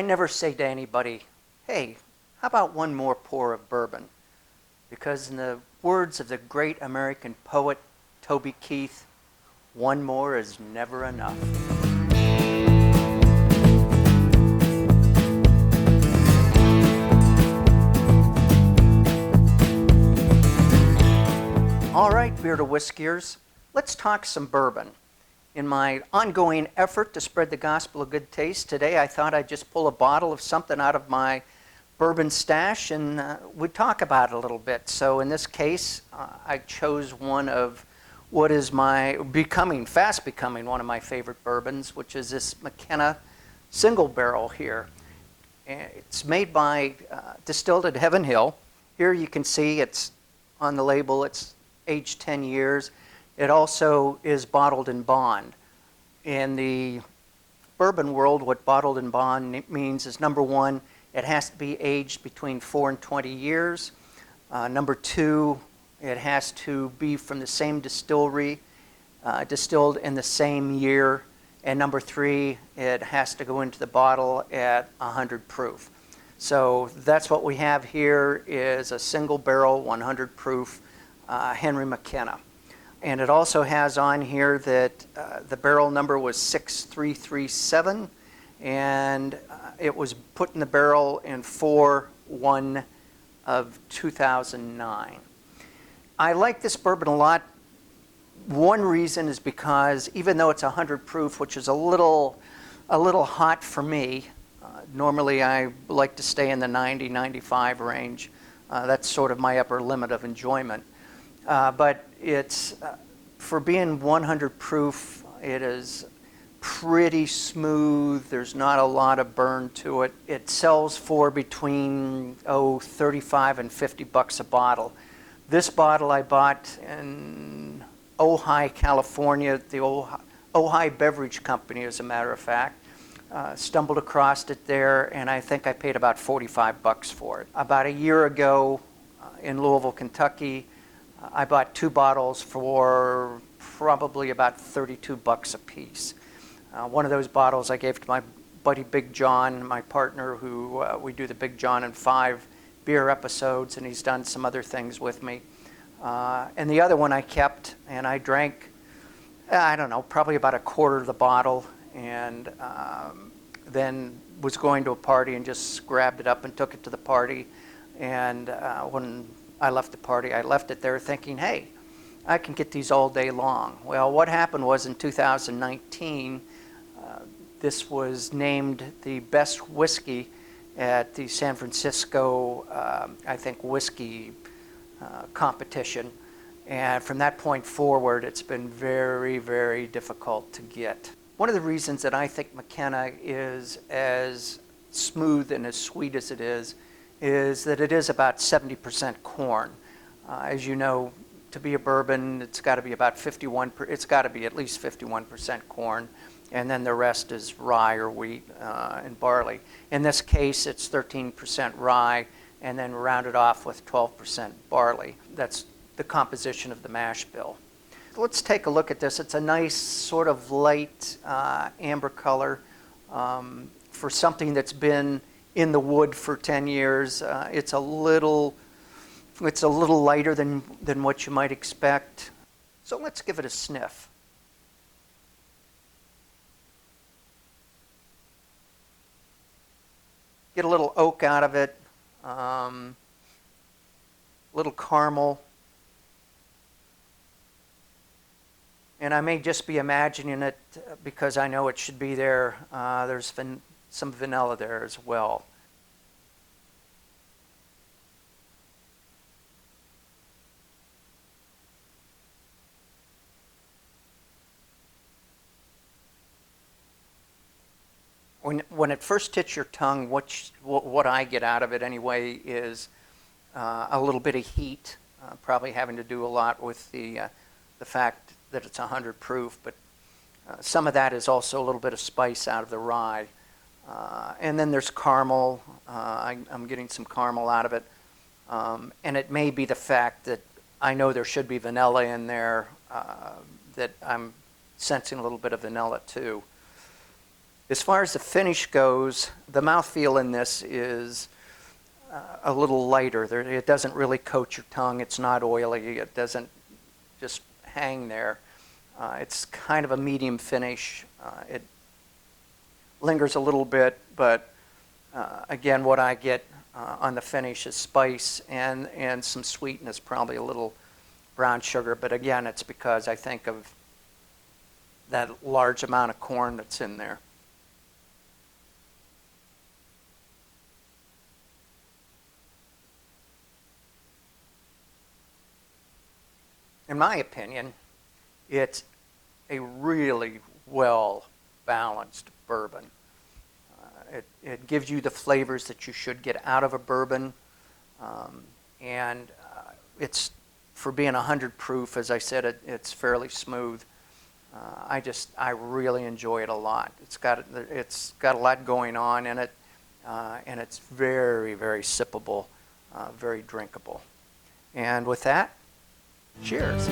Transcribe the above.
I never say to anybody, hey, how about one more pour of bourbon? Because in the words of the great American poet Toby Keith, one more is never enough. All right, Beer to Whiskiers, let's talk some bourbon. In my ongoing effort to spread the gospel of good taste, today I thought I'd just pull a bottle of something out of my bourbon stash and we'd talk about it a little bit. So in this case, I chose one of what is fast becoming one of my favorite bourbons, which is this McKenna Single Barrel here. It's made by, distilled at Heaven Hill. Here you can see it's on the label, it's aged 10 years. It also is bottled in bond. In the bourbon world, what bottled in bond means is, number one, it has to be aged between 4 and 20 years. Number two, it has to be from the same distillery, distilled in the same year. And number three, it has to go into the bottle at 100 proof. So that's what we have here is a single barrel, 100 proof Henry McKenna. And it also has on here that the barrel number was 6337, and it was put in the barrel in 4/1 of 2009. I like this bourbon a lot. One reason is because even though it's 100 proof, which is a little hot for me, normally I like to stay in the 90-95 range. That's sort of my upper limit of enjoyment. But it's, for being 100 proof, it is pretty smooth. There's not a lot of burn to it. It sells for between, $35 and $50 a bottle. This bottle I bought in Ojai, California, the Ojai Beverage Company, as a matter of fact. Stumbled across it there, and I think I paid about $45 for it. About a year ago in Louisville, Kentucky, I bought 2 bottles for probably about $32 a piece. One of those bottles I gave to my buddy Big John, my partner, who we do the Big John and 5 beer episodes, and he's done some other things with me. And the other one I kept, and I drank, I don't know, probably about a quarter of the bottle, and then was going to a party and just grabbed it up and took it to the party. And when I left the party, I left it there thinking, hey, I can get these all day long. Well, what happened was in 2019, this was named the best whiskey at the San Francisco, I think, whiskey competition. And from that point forward, it's been very, very difficult to get. One of the reasons that I think McKenna is as smooth and as sweet as it is that it is about 70% corn. As you know, to be a bourbon, it's got to be about it's got to be at least 51% corn, and then the rest is rye or wheat and barley. In this case, it's 13% rye, and then rounded off with 12% barley. That's the composition of the mash bill. Let's take a look at this. It's a nice sort of light amber color for something that's been in the wood for 10 years. It's a little lighter than what you might expect. So let's give it a sniff. Get a little oak out of it, little caramel. And I may just be imagining it because I know it should be there. There's some vanilla there as well. When it first hits your tongue, what I get out of it anyway is a little bit of heat, probably having to do a lot with the fact that it's 100 proof, but some of that is also a little bit of spice out of the rye. And then there's caramel. I'm getting some caramel out of it. And it may be the fact that I know there should be vanilla in there, that I'm sensing a little bit of vanilla too. As far as the finish goes, the mouthfeel in this is a little lighter. It doesn't really coat your tongue. It's not oily. It doesn't just hang there. It's kind of a medium finish. It lingers a little bit, but again, what I get on the finish is spice and some sweetness, probably a little brown sugar. But again, it's because I think of that large amount of corn that's in there. In my opinion, it's a really well-balanced bourbon. It gives you the flavors that you should get out of a bourbon, and it's, for being 100 proof, as I said, it's fairly smooth. I really enjoy it a lot. It's got a lot going on in it, and it's very, very sippable, very drinkable. And with that, cheers.